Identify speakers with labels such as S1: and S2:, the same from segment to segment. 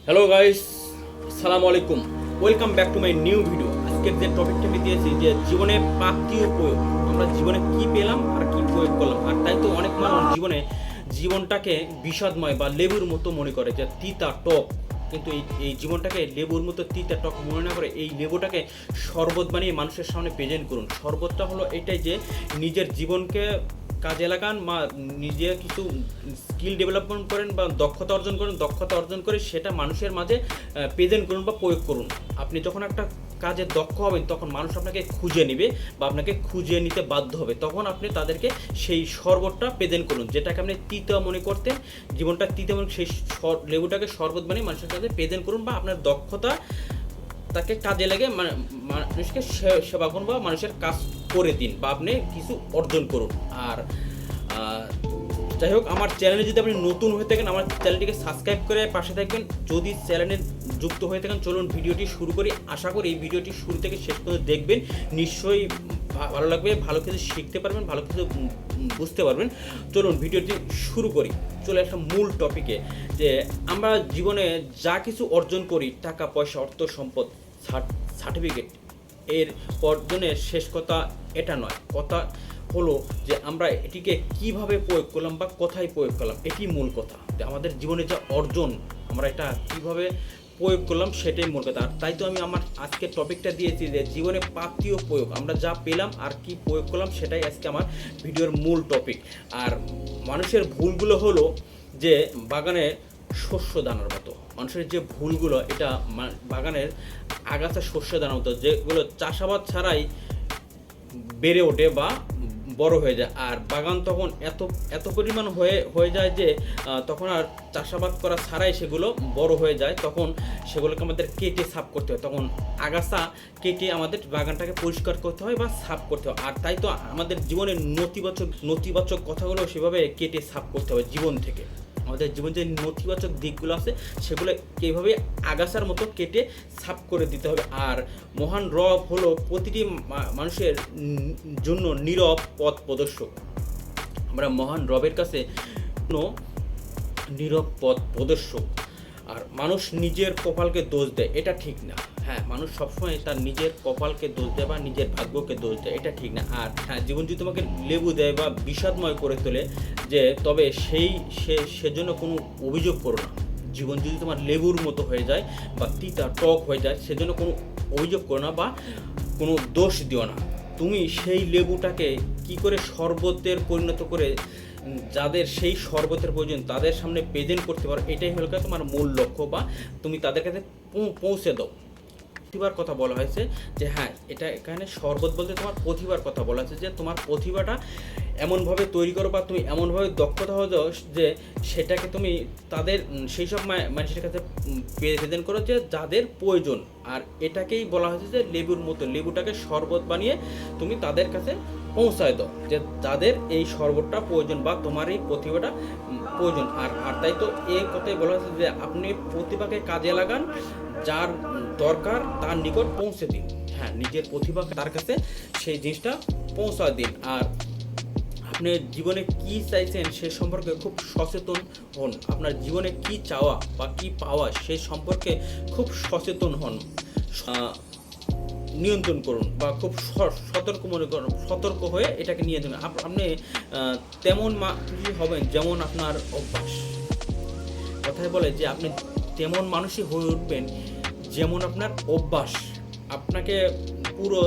S1: Hello guys, আসসালামু আলাইকুম। Welcome back to my new video. আজকের যে টপিকটা আমি দিয়েছি যে জীবনে প্রাপ্তি ও প্রয়োগ, আমরা জীবনে কি পেলাম আর কি প্রয়োগ করলাম। আর তাই তো অনেক মানুষ জীবনটাকে বিষাদময় বা লেবুর মতো মনে করে, যে তিতা টক। কিন্তু এই জীবনটাকে লেবুর মতো তিতা টক মনে না করে এই লেবুটাকে শরবত বানিয়ে মানুষের সামনে প্রেজেন্ট করুন। শরবতটা হলো এটাই যে নিজের জীবনকে কাজে লাগান বা নিজে কিছু স্কিল ডেভেলপমেন্ট করেন বা দক্ষতা অর্জন করে সেটা মানুষের মাঝে প্রেজেন্ট করুন বা প্রয়োগ করুন। আপনি যখন একটা কাজে দক্ষ হবেন তখন মানুষ আপনাকে খুঁজে নেবে বা আপনাকে খুঁজে নিতে বাধ্য হবে। তখন আপনি তাদেরকে সেই শরবতটা প্রেজেন্ট করুন, যেটাকে আপনি তিতা মনে করতেন, জীবনটা তিতা মনে, সেই লেবুটাকে শরবত বানিয়ে মানুষের কাছে প্রেজেন্ট করুন বা আপনার দক্ষতা তাকে কাজে লাগে মানুষকে সেবা করুন বা মানুষের কাজ করে দিন বা আপনি কিছু অর্জন করুন। আর যাই হোক, আমার চ্যানেলে যদি আপনি নতুন হয়ে থাকেন আমার চ্যানেলটিকে সাবস্ক্রাইব করে পাশে থাকবেন। যদি চ্যানেলে যুক্ত হয়ে থাকেন চলুন ভিডিওটি শুরু করি। আশা করি এই ভিডিওটি শুরু থেকে শেষ পর্যন্ত দেখবেন, নিশ্চয়ই ভালো লাগবে, ভালো কিছু শিখতে পারবেন, ভালো কিছু বুঝতে পারবেন। চলুন ভিডিওটি শুরু করি। চলে আসলাম মূল টপিকে, যে আমরা জীবনে যা কিছু অর্জন করি, টাকা পয়সা অর্থ সম্পদ সার্টিফিকেট, এর অর্জনের শেষ কথা এটা নয়। কথা হলো যে আমরা এটিকে কিভাবে প্রয়োগ করলাম বা কোথায় প্রয়োগ করলাম, এটি মূল কথা। আমাদের জীবনে যা অর্জন আমরা এটা কিভাবে প্রয়োগ করলাম সেটাই মূল কথা। আর তাই তো আমি আমার আজকের টপিকটা দিয়েছি যে জীবনে প্রাপ্তি ও প্রয়োগ, আমরা যা পেলাম আর কি প্রয়োগ করলাম সেটাই আজকে আমার ভিডিওর মূল টপিক। আর মানুষের ভুলগুলো হলো যে বাগানে শস্য দানার মতো। মানুষের যে ভুলগুলো, এটা বাগানের আগাছা শস্য দানার মতো, যেগুলো চাষাবাদ ছাড়াই বেড়ে ওঠে বা বড় হয়ে যায়। আর বাগান তখন এত পরিমাণ হয়ে যায় যে তখন আর চাষাবাদ করা ছাড়াই সেগুলো বড় হয়ে যায়। তখন সেগুলোকে আমাদের কেটে সাফ করতে হয়, তখন আগাছা কেটে আমাদের বাগানটাকে পরিষ্কার করতে হয় বা সাফ করতে হয়। আর তাই তো আমাদের জীবনের নতিবাচক কথাগুলো সেভাবে কেটে সাফ করতে হবে জীবন থেকে। আমাদের জীবন যে নথিবাচক দিকগুলো আছে সেগুলো কীভাবে আগাছার মতো কেটে সাফ করে দিতে হবে। আর মহান রব হলো প্রতিটি মানুষের জন্য নীরব পথ প্রদর্শক। আমরা মহান রবের কাছে নীরব পথ প্রদর্শক। আর মানুষ নিজের কপালকে দোষ দেয়, এটা ঠিক না। হ্যাঁ, মানুষ সবসময় তার নিজের কপালকে দোষ দেয় বা নিজের ভাগ্যকে দোষ দেয়, এটা ঠিক না। আর হ্যাঁ, জীবন যদি তোমাকে লেবু দেয় বা বিষাদময় করে তোলে, যে তবে সেজন্য কোনো অভিযোগ করো না। জীবন যদি তোমার লেবুর মতো হয়ে যায় বা তিতা টক হয়ে যায়, সেজন্য কোনো অভিযোগ করো না বা কোনো দোষ দিও না। তুমি সেই লেবুটাকে কি করে শরবতের পরিণত করে যাদের সেই শরবতের প্রয়োজন তাদের সামনে প্রেজেন্ট করতে পারো, এটাই হলো তোমার মূল লক্ষ্য, বা তুমি তাদের কাছে পৌঁছে দাও। প্রতিভার কথা বলা হয়েছে যে হ্যাঁ, এটা এখানে শরবত বলতে তোমার প্রতিভার কথা বলা হয়েছে, যে তোমার প্রতিভাটা এমনভাবে তৈরি করো বা তুমি এমনভাবে দক্ষতা হয়ে যাও যে সেটাকে তুমি তাদের সেই সব মানুষের কাছে প্রেজেন্ট করো যে যাদের প্রয়োজন। আর এটাকেই বলা হয়েছে যে লেবুর মতো, লেবুটাকে শরবত বানিয়ে তুমি তাদের কাছে পৌঁছায় দাও যে যাদের এই শরবতটা প্রয়োজন বা তোমার এই প্রতিভাটা প্রয়োজন। আর তাই তো এই কথাই বলা হয়েছে যে আপনি প্রতিভাকে কাজে লাগান, যার দরকার তার নিকট পৌঁছে দিন। হ্যাঁ, নিজের প্রতিভা তার কাছে সেই জিনিসটা পৌঁছা দিন। আর আপনি জীবনে কি চাইছেন সে সম্পর্কে খুব সচেতন হন। আপনার জীবনে কি চাওয়া বা কি পাওয়া সে সম্পর্কে খুব সচেতন হন, নিয়ন্ত্রণ করুন বা খুব সতর্ক হয়ে এটাকে নিয়ে যাবেন। আপনি তেমন মানুষই হবেন যেমন আপনার অভ্যাস। কথায় বলে যে আপনি তেমন মানুষই হয়ে উঠবেন যেমন আপনার অভ্যাস আপনাকে পুরো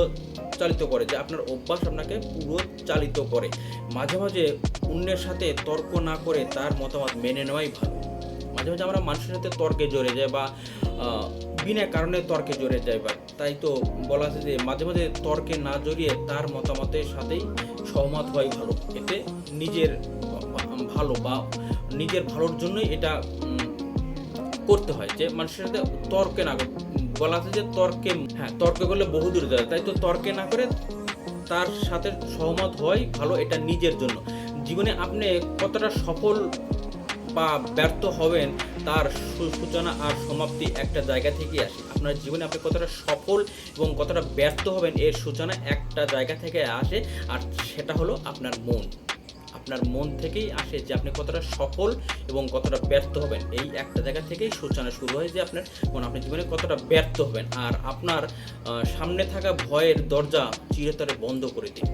S1: চালিত করে, যে আপনার অভ্যাস আপনাকে পুরো চালিত করে। মাঝে মাঝে অন্যের সাথে তর্ক না করে তার মতামত মেনে নেওয়াই ভালো। মাঝে মাঝে আমরা মানুষের সাথে তর্কে জড়ে যাই বা বিনা কারণে তর্কে জড়ে যায়, বা তাই তো বলা আছে যে মাঝে মাঝে তর্কে না জড়িয়ে তার মতামতের সাথেই সহমত হওয়াই ভালো। এতে নিজের ভালো বা নিজের ভালোর জন্যই এটা করতে হয়, যে মানুষের সাথে তর্কে না বলা আছে যে তর্কে করলে বহুদূর যায়। তাই তো তর্কে না করে তার সাথে সহমত হয় ভালো, এটা নিজের জন্য। জীবনে আপনি কতটা সফল বা ব্যর্থ হবেন তার সূচনা আর সমাপ্তি একটা জায়গা থেকেই আসে। আপনার জীবনে আপনি কতটা সফল এবং কতটা ব্যর্থ হবেন এর সূচনা একটা জায়গা থেকে আসে, আর সেটা হলো আপনার মন। আপনার মন থেকেই আসে যে আপনি কতটা সফল এবং কতটা ব্যর্থ হবেন। এই একটা জায়গা থেকেই সূচনা শুরু হয় যে আপনার জীবনে কতটা ব্যর্থ হবেন। আর আপনার সামনে থাকা ভয়ের দরজা চিরতরে বন্ধ করে দিন।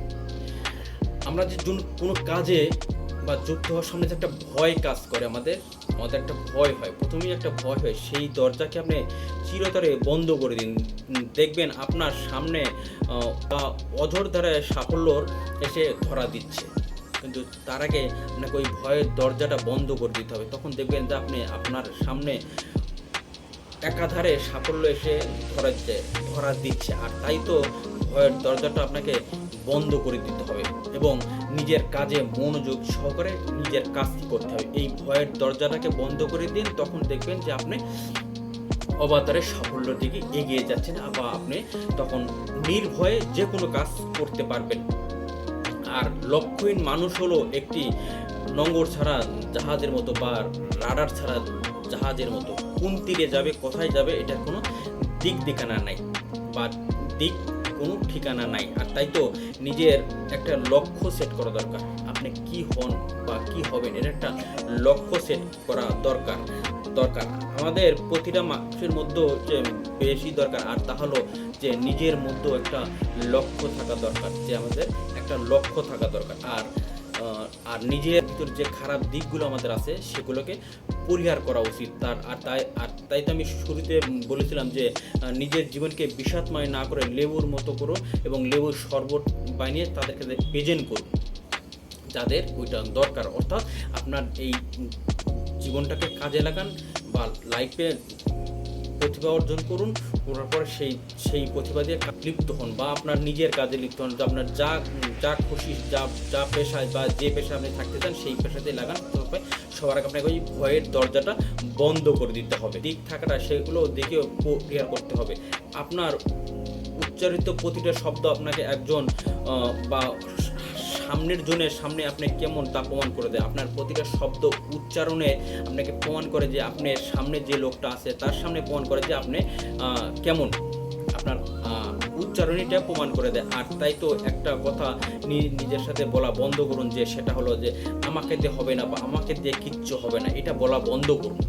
S1: আমরা যে কোনো কাজে বা যুক্ত হওয়ার সামনে যে একটা ভয় কাজ করে, আমাদের একটা ভয় হয়, প্রথমেই একটা ভয় হয়, সেই দরজাকে আপনি চিরতরে বন্ধ করে দিন। দেখবেন আপনার সামনে বা অঝোর ধারায় সাফল্যর এসে ধরা দিচ্ছে, কিন্তু তার আগে আপনাকে ওই ভয়ের দরজাটা বন্ধ করে দিতে হবে। তখন দেখবেন যে আপনার সামনে একাধারে সাফল্য এসে ধরা দিচ্ছে। আর তাই তো ভয়ের দরজাটা আপনাকে বন্ধ করে দিতে হবে এবং নিজের কাজে মনোযোগ সহকারে নিজের কাজটি করতে হবে। এই ভয়ের দরজাটাকে বন্ধ করে দিন, তখন দেখবেন যে আপনি অবাধরে সাফল্যের দিকে এগিয়ে যাচ্ছেন বা আপনি তখন নির্ভয়ে যে কোনো কাজ করতে পারবেন। আর লক্ষ্যহীন মানুষ হলো একটি নোঙর ছাড়া জাহাজের মতো বা রাডার ছাড়া জাহাজের মতো। কোন তীরে যাবে, কোথায় যাবে, এটার কোনো দিক ঠিকানা নাই বা কোনো ঠিকানা নাই। আর তাই তো নিজের একটা লক্ষ্য সেট করা দরকার। আপনি কি হন বা কি হবেন, এর একটা লক্ষ্য সেট করা দরকার। আমাদের প্রতিটা মানুষের মধ্যে যে বেশি দরকার, আর তা হলো যে নিজের মধ্যে একটা লক্ষ্য থাকা দরকার, যে আমাদের একটা লক্ষ্য থাকা দরকার। আর নিজের ভিতর যে খারাপ দিকগুলো আমাদের আছে সেগুলোকে পরিহার করা উচিত। তাই তো আমি শুরুতে বলেছিলাম যে নিজের জীবনকে বিষাদময় না করে লেবুর মতো করুন এবং লেবুর শরবত বানিয়ে তাদেরকে প্রেজেন্ট করুন যাদের ওইটা দরকার। অর্থাৎ আপনার এই জীবনটাকে কাজে লাগান বা লাইফে প্রতিভা অর্জন করার পরে সেই প্রতিভা দিয়ে লিপ্ত হন বা আপনার নিজের কাজে লিপ্ত হন। আপনার যা খুশি, যা পেশায় বা যে পেশায় আপনি থাকতে চান সেই পেশাতে লাগান। তবে সবার আগে আপনাকে ওই ভয়ের দরজাটা বন্ধ করে দিতে হবে। দিক থাকাটা সেগুলো দেখেও ক্লিয়ার করতে হবে। আপনার উচ্চারিত প্রতিটা শব্দ আপনাকে একজন বা সামনের জনের সামনে আপনি কেমন তা প্রমাণ করে দেয়। আপনার প্রতিটা শব্দ উচ্চারণে আপনাকে প্রমাণ করে যে আপনার সামনে যে লোকটা আছে তার সামনে প্রমাণ করে যে আপনি কেমন, আপনার উচ্চারণীটা প্রমাণ করে দেয়। আর তাই তো একটা কথা নিজের সাথে বলা বন্ধ করুন, যে সেটা হলো যে আমাকে দিয়ে হবে না বা আমাকে দিয়ে কিচ্ছু হবে না, এটা বলা বন্ধ করুন।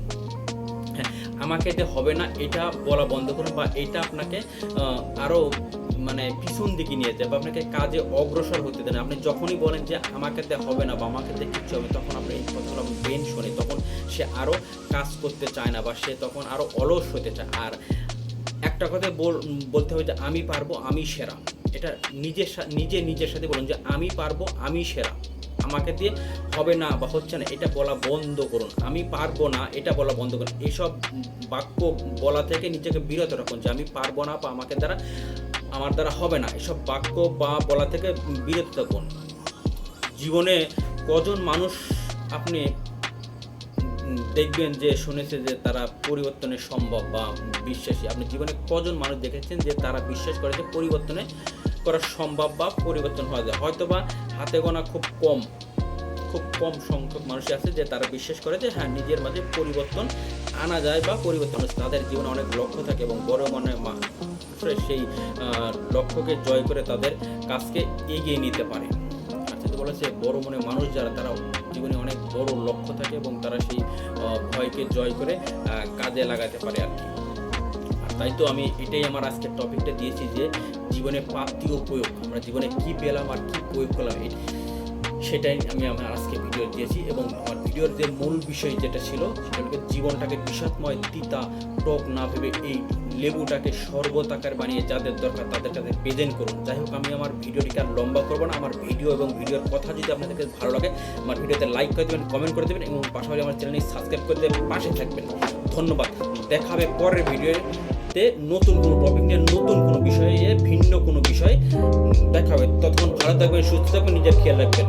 S1: হ্যাঁ, আমাকে দিয়ে হবে না এটা বলা বন্ধ করুন, বা এটা আপনাকে আরও পিছন দিকে নিয়ে যায় বা আপনাকে কাজে অগ্রসর হতে দেন। আপনি যখনই বলেন যে আমাকে দিয়ে হবে না বা আমাকে দিয়ে কিচ্ছু হবে, তখন আপনি এই কথাগুলো ব্রেন শোনে, তখন সে আরও কাজ করতে চায় না বা সে তখন আরও অলস হতে চায়। আর একটা কথা বলতে হবে যে আমি পারবো, আমি সেরা। এটা নিজের সাথে বলুন যে আমি পারবো, আমি সেরা। আমাকে দিয়ে হবে না বা হচ্ছে না এটা বলা বন্ধ করুন। আমি পারবো না এটা বলা বন্ধ করুন। এসব বাক্য বলা থেকে নিজেকে বিরত রাখুন, যে আমি পারবো না বা আমার দ্বারা হবে না, এসব বাক্য বা বলা থেকে বিরত থাকুন। জীবনে কজন মানুষ আপনি দেখবেন যে শুনেছে যে তারা পরিবর্তনের সম্ভব বা বিশ্বাসী? আপনি জীবনে কজন মানুষ দেখেছেন যে তারা বিশ্বাস করে যে পরিবর্তনে করা সম্ভব বা পরিবর্তন হওয়া যায়? হয়তো বা হাতে গোনা খুব কম সংখ্যক মানুষই আছে যে তারা বিশ্বাস করে যে হ্যাঁ, নিজের মাঝে পরিবর্তন আনা যায় বা পরিবর্তন হচ্ছে। তাদের জীবনে অনেক লক্ষ্য থাকে এবং বড় মনে সেই লক্ষ্যকে জয় করে তাদের কাজকে এগিয়ে নিতে পারে। আচ্ছা, তো বলেছে বড় মনে মানুষ যারা, তারা জীবনে অনেক বড় লক্ষ্য থাকে এবং তারা সেই ভয়কে জয় করে কাজে লাগাতে পারে আর কি। আর তাই তো আমি এটাই আমার আজকের টপিকটা দিয়েছি যে জীবনে প্রাপ্তি ও প্রয়োগ, আমরা জীবনে কি পেলাম আর কি প্রয়োগ করলাম, সেটাই আমি আমার আজকে ভিডিও দিয়েছি। এবং আমার ভিডিওর যে মূল বিষয় যেটা ছিল সেটা হলো জীবনটাকে বিষাদময় তিতা টক না ভেবে এই লেবুটাকে শরবত আকার বানিয়ে যাদের দরকার তাদের কাছে প্রেজেন্ট করুন। যাই হোক, আমি আমার ভিডিওটিকে আর লম্বা করবো না। আমার ভিডিও এবং ভিডিওর কথা যদি আপনাদেরকে ভালো লাগে, আমার ভিডিওতে লাইক করে দেবেন, কমেন্ট করে দেবেন এবং পাশাপাশি আমার চ্যানেলটি সাবস্ক্রাইব করে দেবেন, পাশে থাকবেন। ধন্যবাদ। দেখা হবে পরের ভিডিওতে নতুন কোনো টপিক নিয়ে, নতুন কোনো বিষয়ে, ভিন্ন কোনো বিষয় দেখা হবে। ততক্ষণ ভালো থাকবেন, সুস্থ থাকবেন, নিজের খেয়াল রাখবেন।